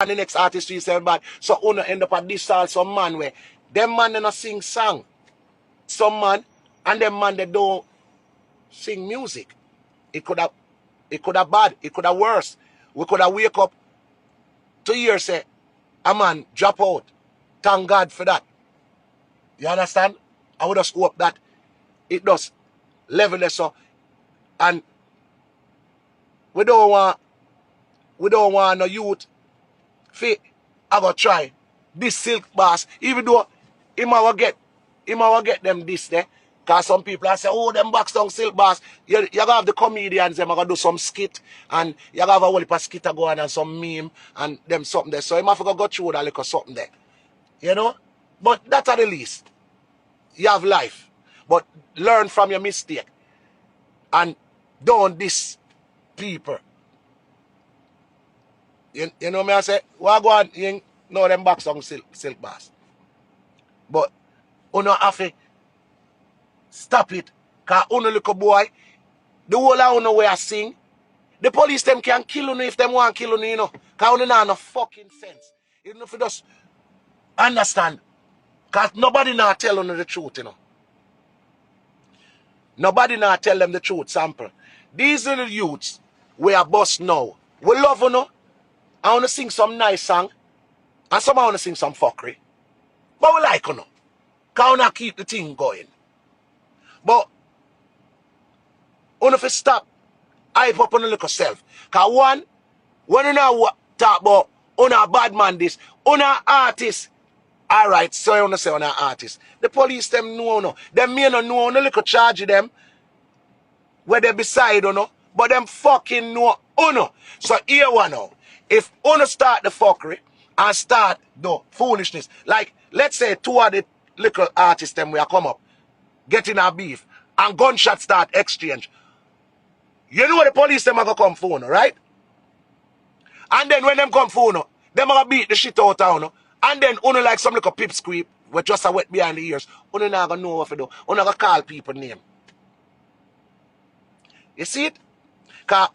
and the next artist you say bad. So uno end up at this all some man where them man they not sing song. Some man and them man they don't sing music. It could have bad, it could have worse. We could have wake up 2 years say a man drop out. Thank God for that. You understand? I would just hope that it does level us up. And we don't want no youth fit. I go try this silk bass, even though him I will get them this there. Cause some people I say, oh, them box down silk bass. You gotta have the comedians, them I gotta do some skit, and you gotta have a whole heap of skit go on and some meme and them something there. So him have to go through that little something there. You know? But that's at the least. You have life. But learn from your mistake. And don't diss people. You know me I say, why go on you know them box down silk bass. But uno have to stop it. Cause uno little boy, the whole of uno where I sing, the police them can kill you if them want to kill you know. Cause uno not no fucking sense. You know if you just understand. Cause nobody not tell you the truth, you know. Nobody not tell them the truth, sample. These little youths, we are boss now. We love you know. I want to sing some nice song. And some I want to sing some fuckery. But we like you know. Cause we not keep the thing going. But if you stop, hype up on the little self. Cause one, when you know talk about a bad man this, a artist. Alright, so you want to say on an artist. The police them know no. Them may not know no little charge them where they beside you know. But them fucking know uno. So here one now. If uno start the fuckery and start the foolishness, like let's say two of the little artists them will come up, getting a beef, and gunshot start exchange. You know what the police them are gonna come for, no, right? And then when them come for, no, them are gonna beat the shit out of you. And then uno like some little pipsqueak with just a wet behind the ears. Uno not gonna know what to do. Uno gonna call people name. You see it? Cause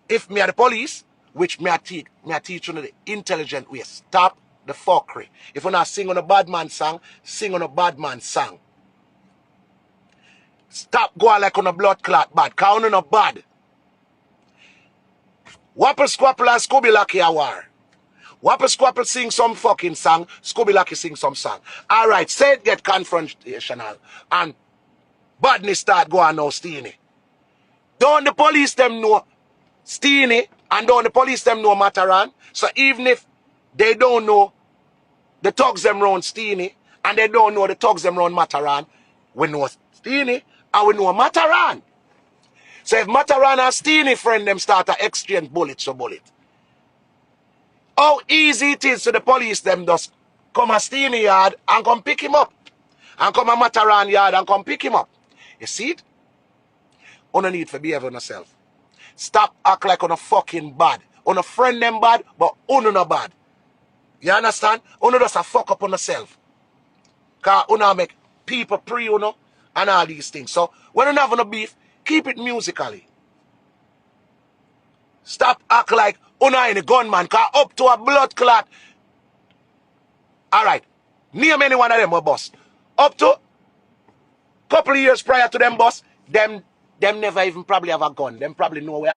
if me are the police, which me I teach you the intelligent way. Stop the fuckery. If you not sing on a bad man song, sing on a bad man song. Stop going like on a blood clot bad. Cause uno not bad. Wapple Squapple and Scooby Lucky a war. Wapple Squapple sing some fucking song, Scooby Lucky sing some song. Alright, say it get confrontational. And badness start going now, Steeny. Don't the police them know Steeny and don't the police them know Matterhorn? So even if they don't know the thugs them round Steeny and they don't know the thugs them round Matterhorn, we know Steeny and we know Matterhorn. So if Matterhorn and Steeny friend them start to exchange bullet to bullet. How easy it is to the police them just come a Steeny yard and come pick him up. And come a Matterhorn yard and come pick him up. You see it? You don't need to behave on yourself. Stop act like on a fucking bad. On a friend them bad, but you not bad. You understand? You just a fuck up on yourself. Because you make people pre you know and all these things. So when you have no beef, keep it musically. Stop act like you ain't a gunman. Because up to a blood clot. Alright. Name any one of them were boss. Up to couple of years prior to them boss, them never even probably have a gun. Them probably know where.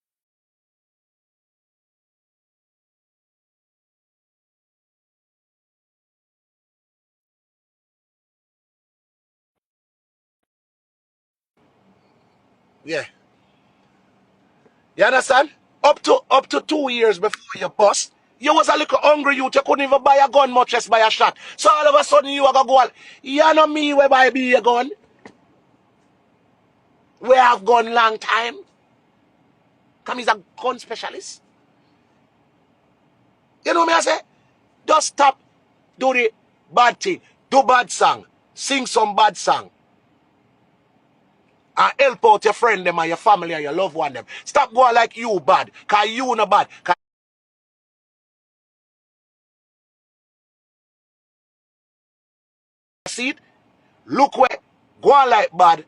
Yeah. You understand? Up to 2 years before you bust, you was a little hungry youth. You couldn't even buy a gun, much less buy a shot. So all of a sudden you are gonna go. You know me where buy be a gun. We have gun long time. Come he's a gun specialist. You know me I say? Just stop. Do the bad thing. Do bad song. Sing some bad song. And help out your friend them and your family and your loved one them. Stop going like you bad. Cause you not bad. See it? Look where go on like bad.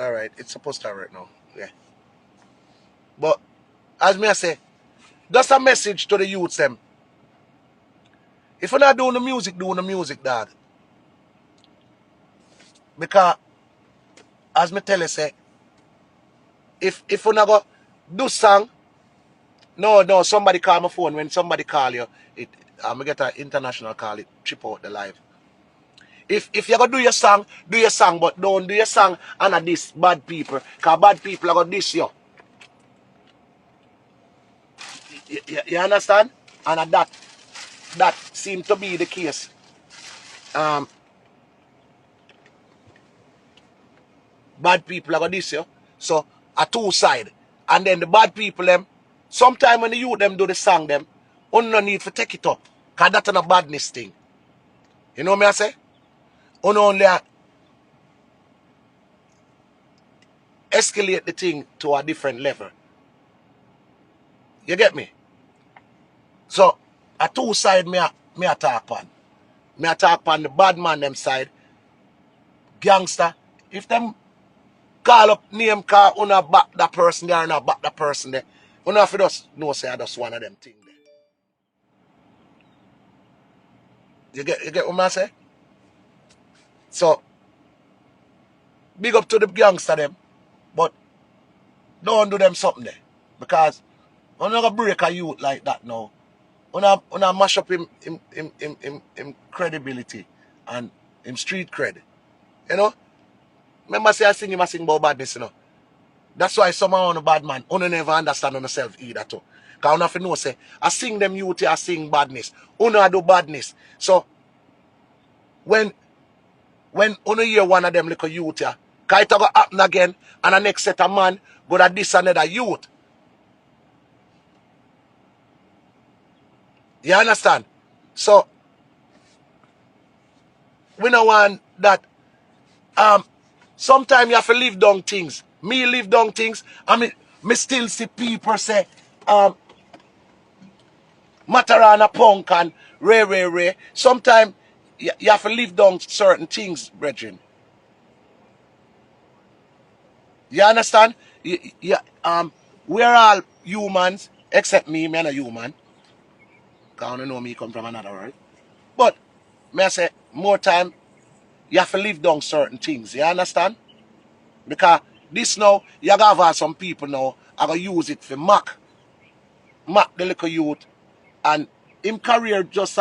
Alright, it's supposed to work now. Yeah. But as me I say, just a message to the youths them. If you're not doing the music, dog. Because as me tell you say, if you're not go do song, no, somebody call my phone. When somebody call you, I'm gonna get an international call, it chip out the live. If you're gonna do your song, but don't do your song and at this bad people. Cause bad people are gonna diss you. You understand? And that seems to be the case. Bad people are gonna diss you. So a two side. And then the bad people them, sometime when the youth them do the song them, no need to take it up. Cause that's a badness thing. You know me I say? Only escalate the thing to a different level. You get me? So a two side me a talk on. Me a talk on the bad man them side. Gangster. If them call up name call una back that person there and not back that person there. Una have to just know say I just one of them thing there. You get what I say? So big up to the gangster them, but don't do them something there. Because we're not gonna break a youth like that now. Una mash up him credibility and him street cred. You know? Remember say I sing about badness, you know. That's why some on a bad man, una never understand on yourself either too. Cause una have to know say, I sing them youth, I sing badness. Una do badness. So when una hear one of them little youth here, cause it go happen again, and the next set of man go to this another youth. You understand? So we don't want that. Sometimes you have to live down things. Me live down things. I mean, me still see people say, Matterhorn a punk and Ray. Sometimes you have to live down certain things, brethren. You understand? We're all humans, except me I'm a human. Because you know me come from another world. But, may I say, more time, you have to live down certain things. You understand? Because this now, you gotta have some people now, I gotta use it for mock the little youth. And him career just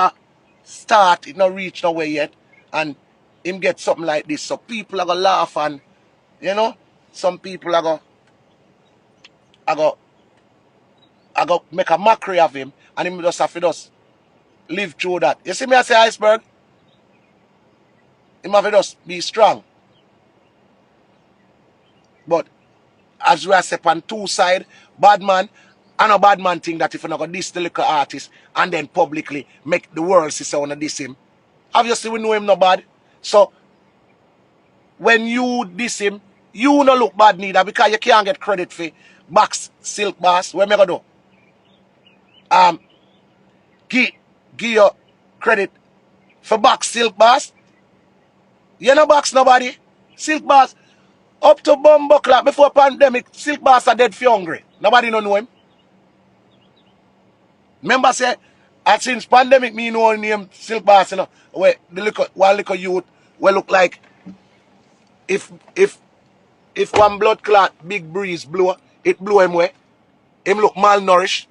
start, it not reach nowhere yet. And him get something like this. So people are gonna laugh and, you know, some people are gonna make a mockery of him. And him just have to just live through that. You see me I say iceberg? Him have to just be strong. But as we are say on two side, bad man, and a bad man think that if you're not gonna diss the little artist and then publicly make the world see someone diss him, obviously we know him no bad. So when you diss him, you no look bad neither because you can't get credit for box silk bass. What am I gonna do? Give you credit for box silk bass. You no box nobody. Silk bass. Up to Bumbo Clock before pandemic, silk bass are dead for hungry. Nobody don't know him. Remember say, since pandemic me know name silk bass, you know, where the one little youth will look like if one blood clot big breeze blow, it blow him away. Him look malnourished.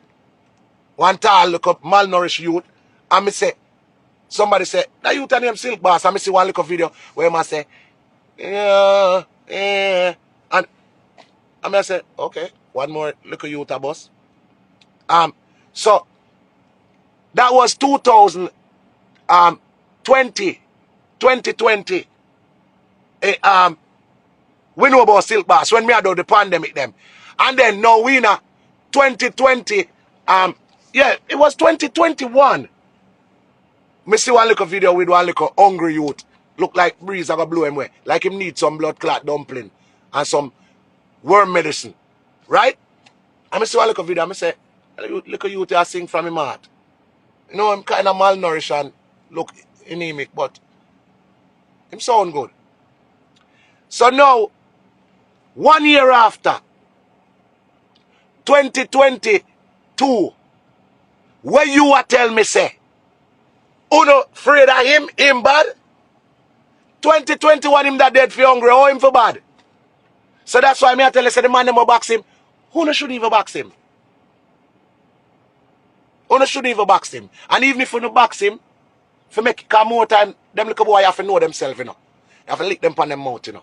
One tall look up malnourished youth. And me say, somebody say, that youth name silk bass. And me see one little video where I say, yeah. And I say, okay, one more little youth a boss. So that was 2020. We know about silk bass when we had the pandemic them. And then now we in 2020, yeah, it was 2021. Me see one little video with one little hungry youth. Look like breeze are gonna blow him away. Like him need some blood clot dumpling and some worm medicine. Right? And me see one little video and me say, little youth I sing from him heart. You know, I'm kind of malnourished and look anemic, but him sound good. So now, 1 year after, 2022, where you are tell me say, uno afraid of him bad? 2021 him that dead for hungry, or him for bad? So that's why me I tell you, say the man them will box him. Who no should even box him? Who no should even box him? And even if you no box him, for make come more time, them little boy have to know themselves, you know. You have to lick them on them mouth, you know.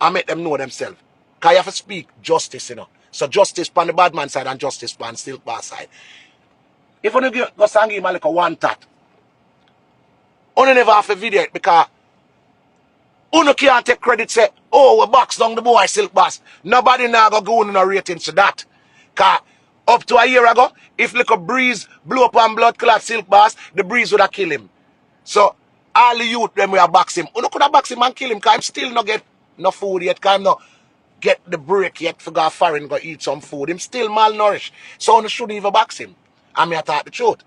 And make them know themselves. Because you have to speak justice, you know. So justice on the bad man side and justice on Silk Bar side. If you go sang him like a one tat, you never have a video it because you can't take credit say, oh, we box down the boy Silk Bass. Nobody now go on no ratings to that. Because up to a year ago, if like a breeze blew up on blood clot Silk Bass, the breeze would have killed him. So all the youth them we are box him. You could have box him and kill him because him still not get no food yet, because him not get the break yet for go foreign go eat some food. Him still malnourished. So you shouldn't even box him. And me I talk the truth.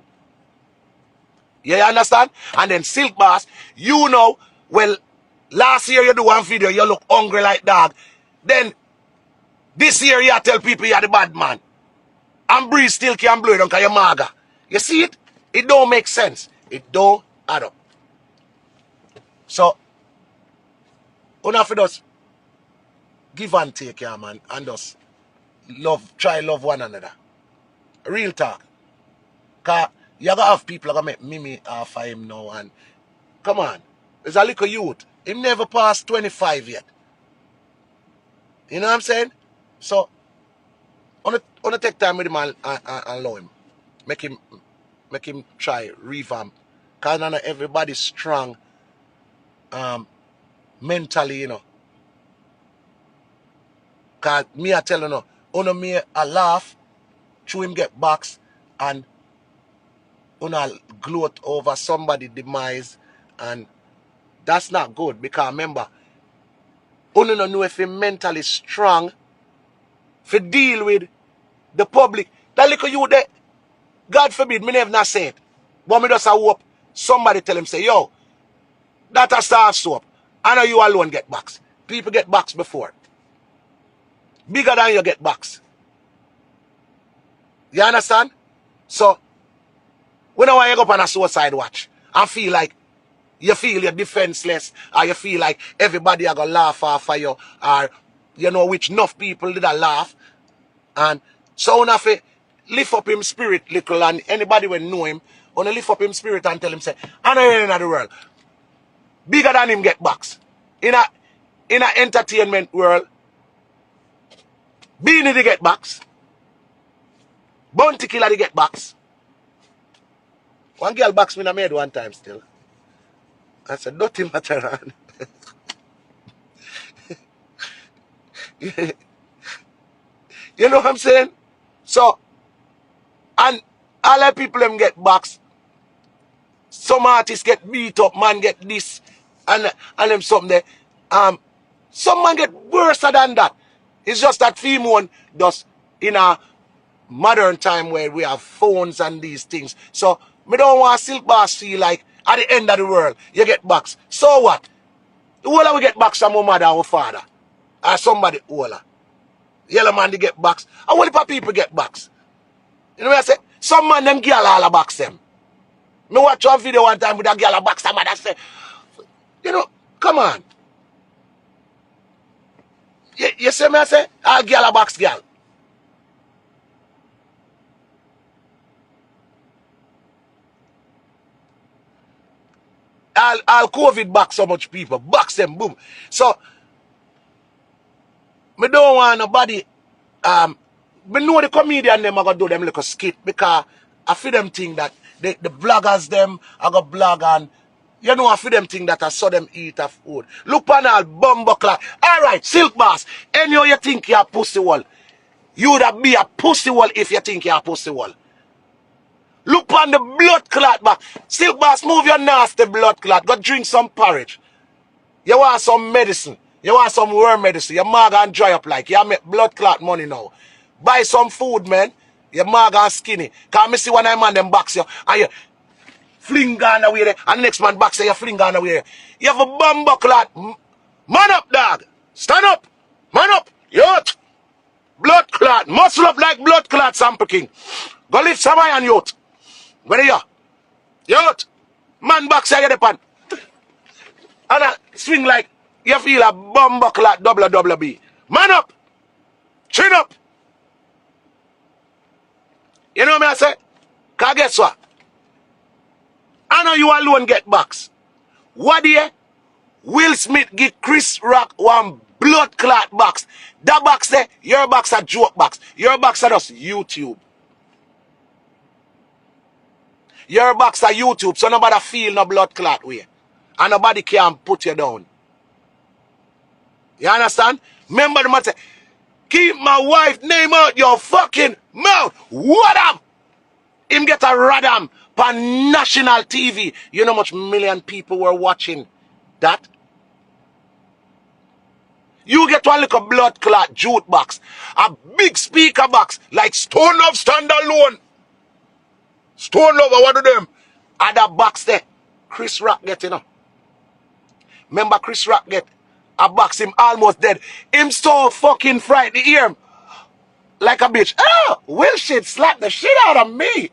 You understand? And then Silk Bass, you know, well, last year you do one video, you look hungry like dog. Then this year you tell people you're the bad man. And breeze still can't blow it down because you're maga. You see it? It don't make sense. It don't add up. So, you have to just give and take, yeah, man, and just try love one another. Real talk. Because you gotta have people that make Mimi off of him now. And come on. There's a little youth. Him never passed 25 yet. You know what I'm saying? So, I want to take time with him and allow him. Make him try revamp. Because not everybody's strong mentally, you know. Because me I tell you, no, me I laugh, through him get boxed, and gloat over somebody's demise, and that's not good. Because remember, don't know if him mentally strong for deal with the public. That little you there, God forbid, me never not say it. But me just hope somebody tell him, say, yo, that a star soap. I know you alone get boxed. People get boxed before. Bigger than you get boxed. You understand? So, when I go up on a suicide watch, I feel like you feel you're defenseless, or you feel like everybody are going to laugh off of you, or, you know, which enough people did a laugh. And so, I have to lift up him spirit little, and anybody will know him, want to lift up him spirit and tell him, say, I know you're in the world. Bigger than him get boxed. In a entertainment world, Beanie they get boxed. Bounty Killer they get boxed. One girl boxed me in a maid one time still. I said, dirty Matterhorn. You know what I'm saying? So, and all the people them get boxed. Some artists get beat up, man get this, and them something there. Some man get worse than that. It's just that female does in a modern time where we have phones and these things. So, me don't want Silk Bass feel like at the end of the world, you get boxed. So what? The whole we get boxed from our mother or father. Or somebody older. Yellow man they get boxed. And what if people get boxed? You know what I say? Some man them girl all box them. Me watch one video one time with a girl box somebody say, you know, come on. You see me I say? All girl box girl. All COVID box so much people. Box them, boom. So, me don't want nobody, me know the comedian them are going to do them like a skit because I feel them think that the bloggers them are going to blog and you know I feel them think that I saw them eat of food. Look on all bumbuckler. Alright, Silk Bass, anyhow you think you're a pussy wall. You would be a pussy wall if you think you're a pussy wall. Look on the blood clot back. Silk Bass, move your nasty blood clot. Go drink some porridge. You want some medicine. You want some worm medicine. Your mouth gonna dry up like. You make blood clot money now. Buy some food, man. Your mouth gonna skinny. Cause me see one man them box you. And you fling gun away there. And the next man box you fling gun away there. You have a bumbo clot. Man up, dog. Stand up. Man up, youth. Blood clot. Muscle up like blood clot, Sample King. Go lift some iron, youth. Where are you? Youth. Man box you get the pan. And I swing like you feel a bomber clot double B. Man up. Chin up. You know what I say? Cause guess what? I know you alone get box. What do you? Will Smith give Chris Rock one blood clot box. That box there, your box a joke box. Your box are just YouTube. Your box are YouTube, so nobody feel no blood clot way. And nobody can put you down. You understand? Remember the matter. Keep my wife name out your fucking mouth. What up? Him get a radam on national TV. You know how much million people were watching that? You get one little blood clot jute box. A big speaker box like Stone Love Standalone. Stone Love, what do them? And that box there, Chris Rock get, you know. Remember Chris Rock get a box, him almost dead. Him so fucking frightened, hear him like a bitch. Oh, Will shit slap the shit out of me.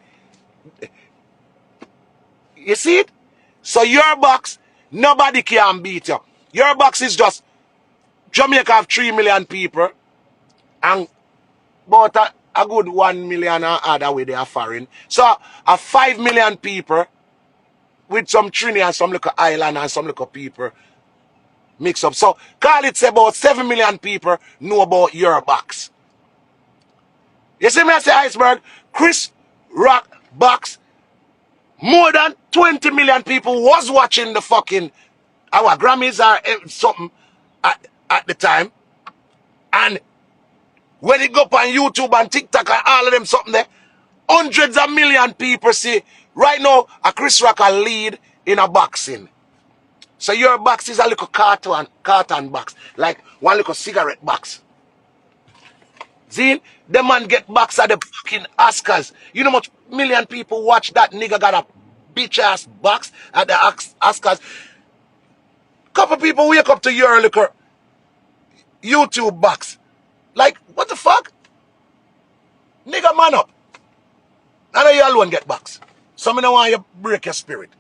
You see it? So your box, nobody can beat you. Your box is just, Jamaica have 3 million people, and about a good 1 million other way they are foreign. So a 5 million people with some Trini and some little island and some little people mix up. So call it about 7 million people know about your box. You see me I say iceberg? Chris Rock box. More than 20 million people was watching the fucking our Grammys or something at the time. And when it go up on YouTube and TikTok and all of them something there, hundreds of million people see right now a Chris Rock a lead in a boxing. So your box is a little carton box, like one little cigarette box. See, the man get box at the fucking Oscars. You know how much million people watch that nigga got a bitch ass box at the Oscars. Couple people wake up to your little YouTube box. Like, what the fuck? Nigga, man up. Now you alone get box. So I don't want you break your spirit.